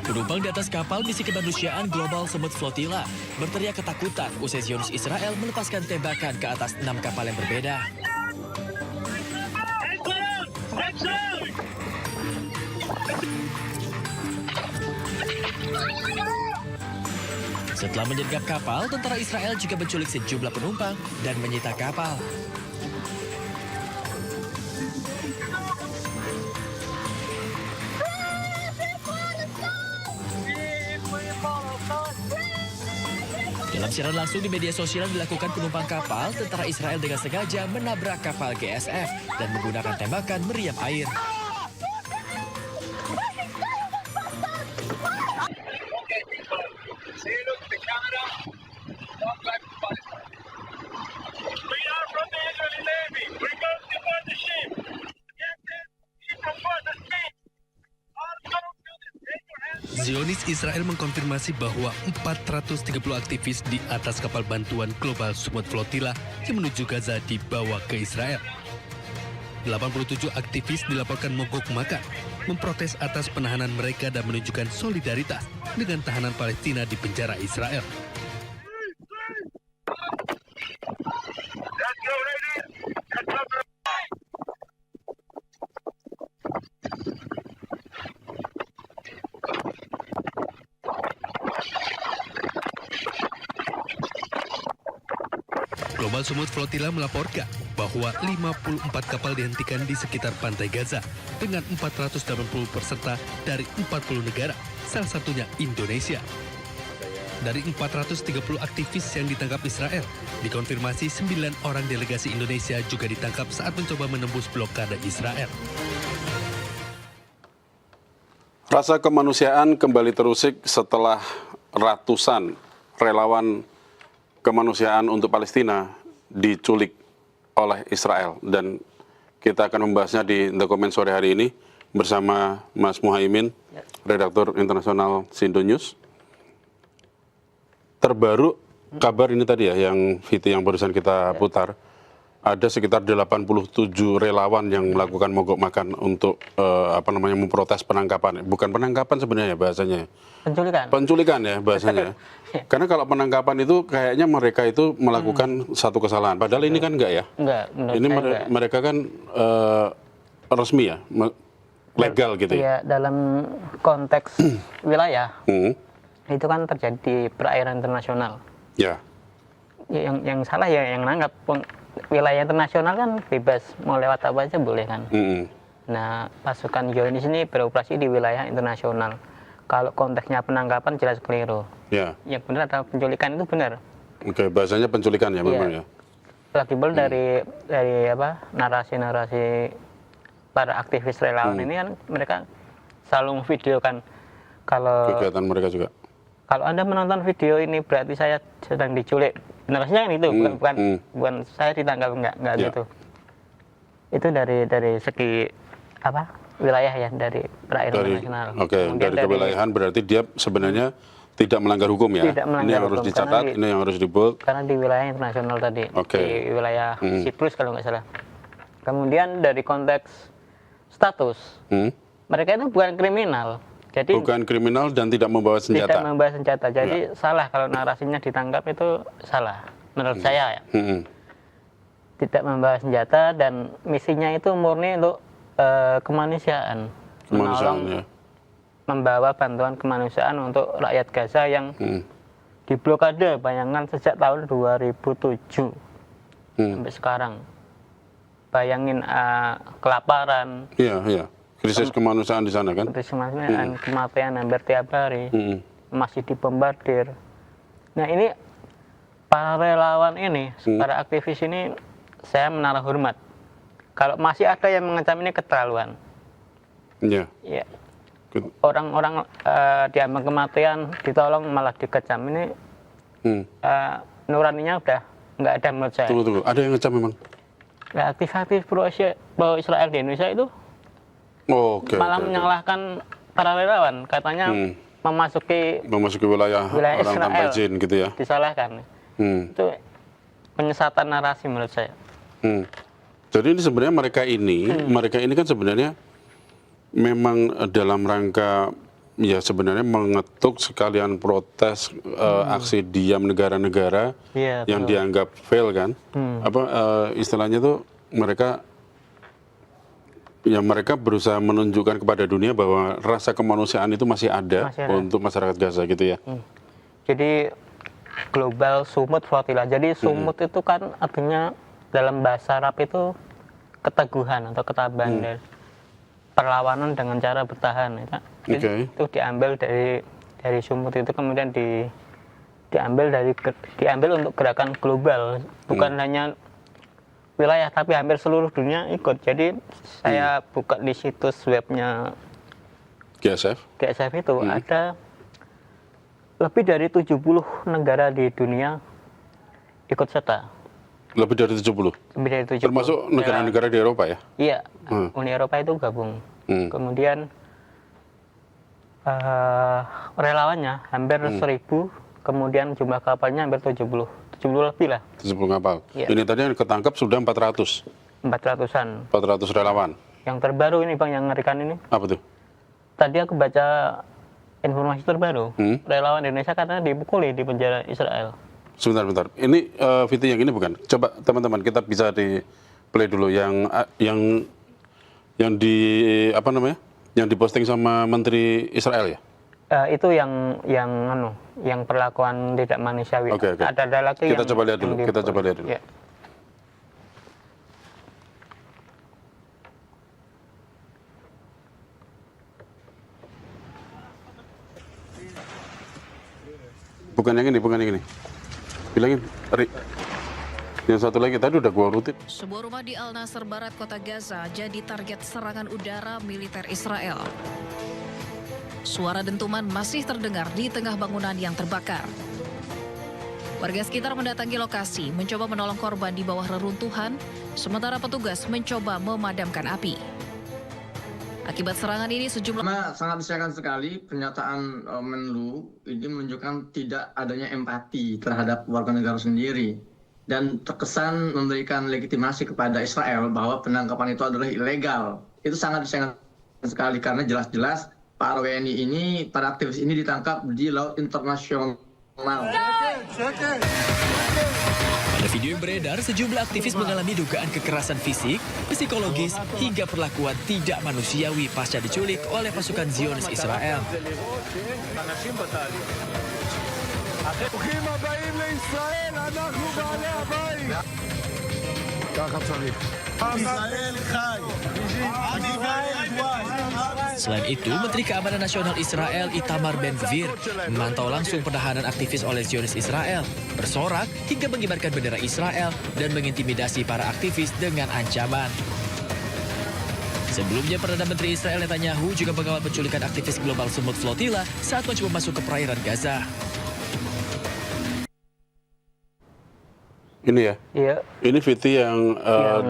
Penumpang di atas kapal misi kemanusiaan Global Smooth Flotilla berteriak ketakutan usai Zionis Israel melepaskan tembakan ke atas 6 kapal yang berbeda. Setelah menyergap kapal, tentara Israel juga menculik sejumlah penumpang dan menyita kapal. Dalam siaran langsung di media sosial yang dilakukan penumpang kapal, tentara Israel dengan sengaja menabrak kapal GSF dan menggunakan tembakan meriam air. Zionis Israel mengkonfirmasi bahwa 430 aktivis di atas kapal bantuan Global Smooth Flotilla yang menuju Gaza dibawa ke Israel. 87 aktivis dilaporkan mogok makan, memprotes atas penahanan mereka dan menunjukkan solidaritas dengan tahanan Palestina di penjara Israel. Global Smooth Flotilla melaporkan bahwa 54 kapal dihentikan di sekitar pantai Gaza dengan 480 peserta dari 40 negara, salah satunya Indonesia. Dari 430 aktivis yang ditangkap Israel, dikonfirmasi 9 orang delegasi Indonesia juga ditangkap saat mencoba menembus blokade Israel. Rasa kemanusiaan kembali terusik setelah ratusan relawan kemanusiaan untuk Palestina diculik oleh Israel, dan kita akan membahasnya di The Comment sore hari ini bersama Mas Muhaimin, redaktur internasional Sindo News. Terbaru kabar ini tadi ya, yang video yang barusan kita putar, ada sekitar 87 relawan yang melakukan mogok makan untuk memprotes penangkapan. Bukan penangkapan sebenarnya bahasanya. Penculikan ya bahasanya. Karena kalau penangkapan itu kayaknya mereka itu melakukan satu kesalahan. Padahal ini kan enggak ya. Enggak. Ini mereka kan resmi ya, legal gitu ya. Iya, dalam konteks wilayah itu kan terjadi di perairan internasional. Ya. Yang salah ya yang nanggap. Wilayah internasional kan bebas, mau lewat apa aja boleh kan. Nah, pasukan Zionis ini beroperasi di wilayah internasional. Kalau konteksnya penangkapan jelas keliru. Ya. Yang benar adalah penculikan, itu benar. Oke, bahasanya penculikan ya memang ya. Lagi dari narasi-narasi para aktivis relawan ini kan mereka selalu memvideokan kalau kegiatan mereka juga. Kalau Anda menonton video ini berarti saya sedang diculik. Narasinya kan itu, bukan saya ditangkap, enggak gitu. Itu dari segi wilayah ya, dari perairan internasional. Oke, dari kewilayahan berarti dia sebenarnya tidak melanggar hukum ya. Tidak melanggar ini yang hukum, harus dicatat, ini yang harus dibold. Karena di wilayah internasional tadi, di wilayah Siprus kalau nggak salah. Kemudian dari konteks status, mereka itu bukan kriminal. Jadi bukan kriminal dan tidak membawa senjata. Tidak membawa senjata. Jadi salah kalau narasinya ditangkap, itu salah menurut saya ya. Tidak membawa senjata dan misinya itu murni untuk kemanusiaan. Menolong, membawa bantuan kemanusiaan untuk rakyat Gaza yang diblokade, bayangkan sejak tahun 2007 sampai sekarang. Bayangin kelaparan. Iya. Krisis kemanusiaan di sana kan? Krisis kemanusiaan, kematian hampir tiap hari, masih dibombardir. Nah ini, para relawan ini, para aktivis ini, saya menaruh hormat. Kalau masih ada yang mengancam ini keterlaluan. Iya. Ya. Orang-orang diambang kematian, ditolong malah dikecam. Ini nuraninya udah nggak ada menurut saya. Tunggu. Ada yang ngecam memang? Nah, aktivis pro Israel di Indonesia itu malah menyalahkan para relawan, katanya memasuki wilayah orang Israel, tanpa izin gitu ya. Disalahkan. Itu penyesatan narasi menurut saya. Jadi ini sebenarnya mereka ini kan sebenarnya memang dalam rangka ya sebenarnya mengetuk sekalian protes aksi diam negara-negara Iya, yang betul. dianggap fail kan? Apa istilahnya tuh mereka berusaha menunjukkan kepada dunia bahwa rasa kemanusiaan itu masih ada, Masih ada. untuk masyarakat Gaza gitu ya. Jadi global sumut flotilla. Jadi sumut itu kan artinya dalam bahasa Arab itu keteguhan atau ketabahan dari perlawanan dengan cara bertahan. Ya. Jadi Oke. itu diambil dari sumut itu kemudian diambil untuk gerakan global, bukan hanya wilayah tapi hampir seluruh dunia ikut. Jadi saya buka di situs webnya GSF. GSF itu ada lebih dari 70 negara di dunia ikut serta. Lebih dari 70. Lebih dari 70. Termasuk negara-negara di Eropa ya? Iya, Uni Eropa itu gabung. Kemudian relawannya hampir 1.000, kemudian jumlah kapalnya hampir 70 lebih lah, 70 kapal. Iya. Ini tadi yang ketangkap sudah 400. 400-an. 400 relawan. Yang terbaru ini Bang, yang ngerikan ini. Apa tuh? Tadi aku baca informasi terbaru, relawan Indonesia karena dipukuli di penjara Israel. Sebentar. Ini video yang ini bukan? Coba teman-teman kita bisa di play dulu yang di apa namanya? Yang diposting sama Menteri Israel ya? Itu yang perlakuan tidak manusiawi. Oke. Ada lagi Kita yang coba lihat dulu, yang kita coba lihat dulu. Ya. Bukan yang ini. Bilangin, Ri. Yang satu lagi tadi udah gua rutin. Sebuah rumah di Al Nasr Barat, Kota Gaza, jadi target serangan udara militer Israel. Suara dentuman masih terdengar di tengah bangunan yang terbakar. Warga sekitar mendatangi lokasi, mencoba menolong korban di bawah reruntuhan, sementara petugas mencoba memadamkan api. Akibat serangan ini sejumlah... Sangat disayangkan sekali pernyataan Menlu ini menunjukkan tidak adanya empati terhadap warga negara sendiri dan terkesan memberikan legitimasi kepada Israel bahwa penangkapan itu adalah ilegal. Itu sangat disayangkan sekali karena jelas-jelas para WNI ini, para aktivis ini ditangkap di laut internasional. Pada video yang beredar, sejumlah aktivis mengalami dugaan kekerasan fisik, psikologis, hingga perlakuan tidak manusiawi pasca diculik oleh pasukan Zionis Israel. Selain itu, Menteri Keamanan Nasional Israel Itamar Ben-Gvir memantau langsung penahanan aktivis oleh Zionis Israel, bersorak hingga mengibarkan bendera Israel dan mengintimidasi para aktivis dengan ancaman. Sebelumnya, Perdana Menteri Israel Netanyahu juga mengawal penculikan aktivis global Sumut Flotilla saat mencoba masuk ke perairan Gaza. Ini ya? Iya. Ini video yang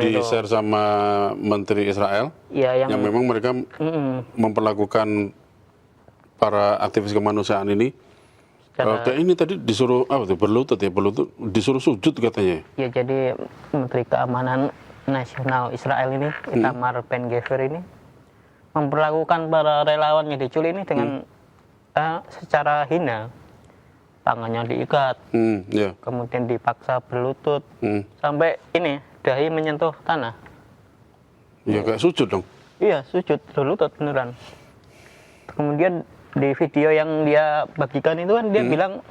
di-share sama Menteri Israel, Iya, yang memang mereka memperlakukan para aktivis kemanusiaan ini. Kayak ini tadi disuruh berlutut, disuruh sujud katanya. Ya, jadi Menteri Keamanan Nasional Israel ini, Itamar Ben-Gvir ini, memperlakukan para relawan yang diculik ini dengan secara hina. Tangannya diikat, Ya. kemudian dipaksa berlutut, sampai ini dahi menyentuh tanah. Ya kayak sujud dong. Iya, sujud berlutut beneran. Kemudian di video yang dia bagikan itu kan dia bilang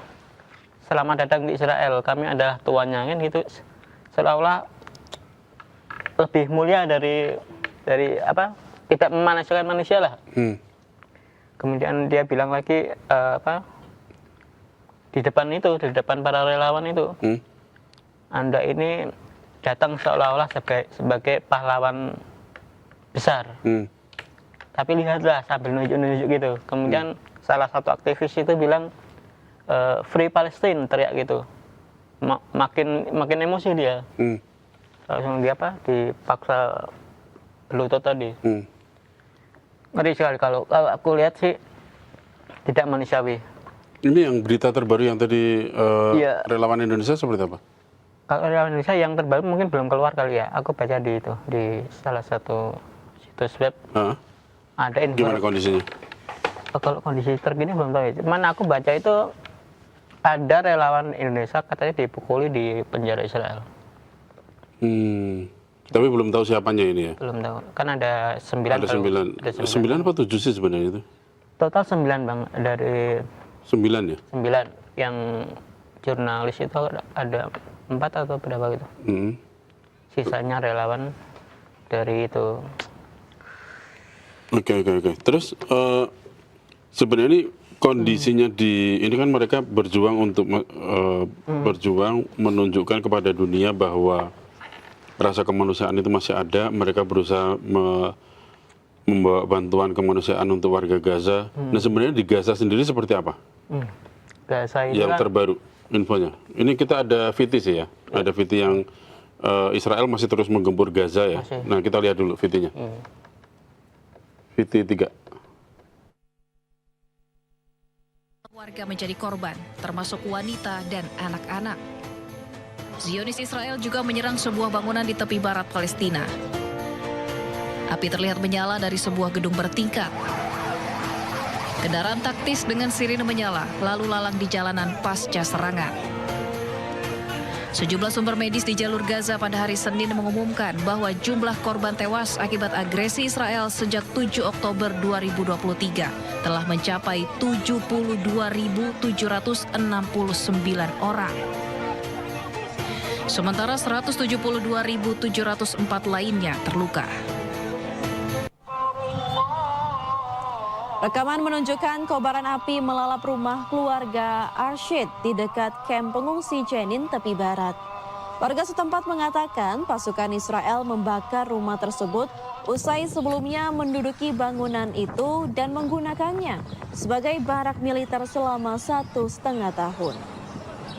selamat datang di Israel, kami adalah tuannya kan gitu, seolah-olah lebih mulia dari tidak memanusiakan manusia lah. Kemudian dia bilang lagi di depan para relawan itu, Anda ini datang seolah-olah sebagai pahlawan besar. Tapi lihatlah sambil nunjuk-nunjuk gitu. Kemudian salah satu aktivis itu bilang Free Palestine, teriak gitu. Makin emosi dia. Langsung dia dipaksa berlutut tadi. Ngeri sekali kalau aku lihat sih tidak manusiawi. Ini yang berita terbaru yang tadi Iya. relawan Indonesia seperti apa? Kalau relawan Indonesia yang terbaru mungkin belum keluar kali ya. Aku baca di salah satu situs web. Ada info. Gimana kondisinya? Kalau kondisi terkini belum tahu ya. Cuman aku baca itu ada relawan Indonesia katanya dipukuli di penjara Israel. Tapi belum tahu siapanya ini ya. Belum tahu. Kan ada 9. Ada 9. 9 apa 7 sih sebenarnya itu? Total 9 Bang, dari 9 ya? 9 yang jurnalis itu ada 4 atau berapa gitu. Sisanya relawan dari itu. Oke. Terus sebenarnya ini kondisinya ini kan mereka berjuang untuk berjuang menunjukkan kepada dunia bahwa rasa kemanusiaan itu masih ada. Mereka berusaha membawa bantuan kemanusiaan untuk warga Gaza. Nah sebenarnya di Gaza sendiri seperti apa? Gaza ini Yang kan terbaru infonya. Ini kita ada VT sih ya. Ada VT yang Israel masih terus menggempur Gaza ya. Masih. Nah kita lihat dulu VT-nya. VT 3. Warga menjadi korban, termasuk wanita dan anak-anak. Zionis Israel juga menyerang sebuah bangunan di tepi barat Palestina. Api terlihat menyala dari sebuah gedung bertingkat. Kendaraan taktis dengan sirine menyala, lalu lalang di jalanan pasca serangan. Sejumlah sumber medis di jalur Gaza pada hari Senin mengumumkan bahwa jumlah korban tewas akibat agresi Israel sejak 7 Oktober 2023 telah mencapai 72.769 orang. Sementara 172.704 lainnya terluka. Rekaman menunjukkan kobaran api melalap rumah keluarga Arshid di dekat kamp pengungsi Jenin, tepi barat. Warga setempat mengatakan pasukan Israel membakar rumah tersebut usai sebelumnya menduduki bangunan itu dan menggunakannya sebagai barak militer selama 1,5 tahun.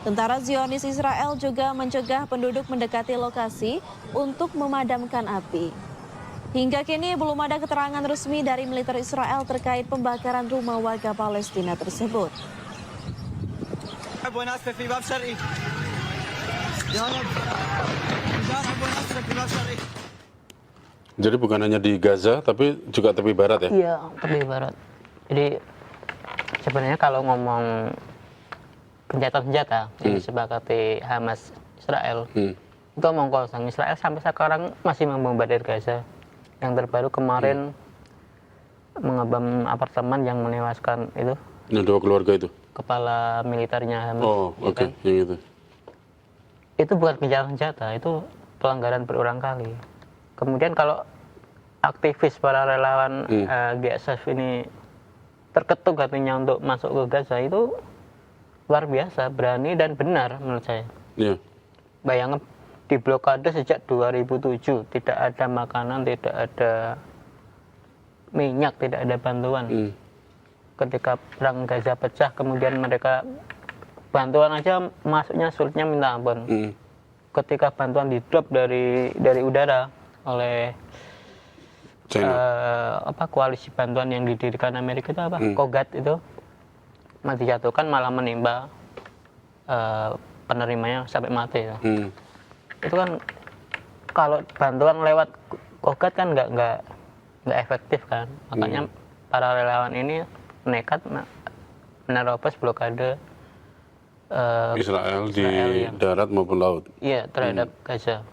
Tentara Zionis Israel juga mencegah penduduk mendekati lokasi untuk memadamkan api. Hingga kini belum ada keterangan resmi dari militer Israel terkait pembakaran rumah warga Palestina tersebut. Jadi bukan hanya di Gaza, tapi juga tepi barat ya? Iya, tepi barat. Jadi sebenarnya kalau ngomong gencatan senjata yang disepakati Hamas Israel, itu omong kosong. Israel sampai sekarang masih membombardir Gaza. Yang terbaru kemarin mengebom apartemen yang menewaskan itu. Yang 2 keluarga itu? Kepala militernya Hamas. Oh, oke. Yang itu. Itu bukan gencatan senjata, itu pelanggaran berulang kali. Kemudian kalau aktivis para relawan GSF ini terketuk hatinya untuk masuk ke Gaza, itu luar biasa, berani dan benar menurut saya. Iya. Bayangkan diblokade sejak 2007, tidak ada makanan, tidak ada minyak, tidak ada bantuan. Ketika perang Gaza pecah, kemudian mereka bantuan aja masuknya sulitnya minta ampun. Ketika bantuan di-drop dari udara oleh koalisi bantuan yang didirikan Amerika itu COGAT itu, dijatuhkan malah menimpa penerimanya sampai mati ya. Itu kan kalau bantuan lewat COGAT kan nggak efektif kan, makanya para relawan ini nekat menerobos blokade Israel di ya. darat maupun laut. Iya, terhadap Gaza.